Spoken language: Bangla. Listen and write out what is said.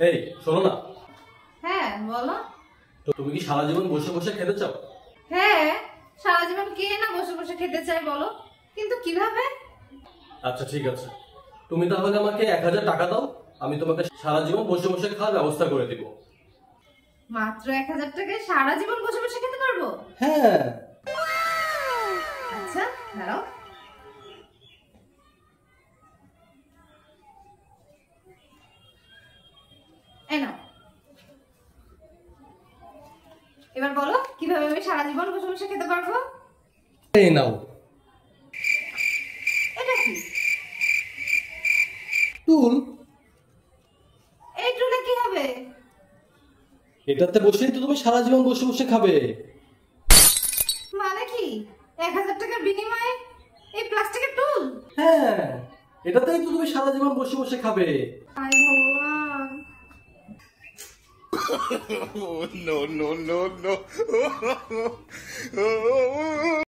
এই শোনো না, হ্যাঁ বলো। তো তুমি কি সারা জীবন বসে বসে খেতে চাও? হ্যাঁ, সারা জীবন কে না বসে বসে খেতে চাই বলো, কিন্তু কিভাবে? আচ্ছা ঠিক আছে, তুমি তাহলে আমাকে 1000 টাকা দাও, আমি তোমাকে সারা জীবন বসে বসে খাওয়ার ব্যবস্থা করে দিব। মাত্র 1000 টাকায় সারা জীবন বসে বসে খেতে পারবো? হ্যাঁ। আচ্ছা দাঁড়াও। এই নাও। এবার বলো কিভাবে আমি সারা জীবন বসে বসে খেতে পারবো? এই নাও। এটা কি? টুল। এই টুলে কি হবে? এটাতে বসেই তো তুমি সারা জীবন বসে বসে খাবে। মানে কি 1000 টাকার বিনিময়ে এই প্লাস্টিকের টুল? হ্যাঁ, এটাতেই তো তুমি সারা জীবন বসে বসে খাবে। হায় ভগবান। no, no, no, no.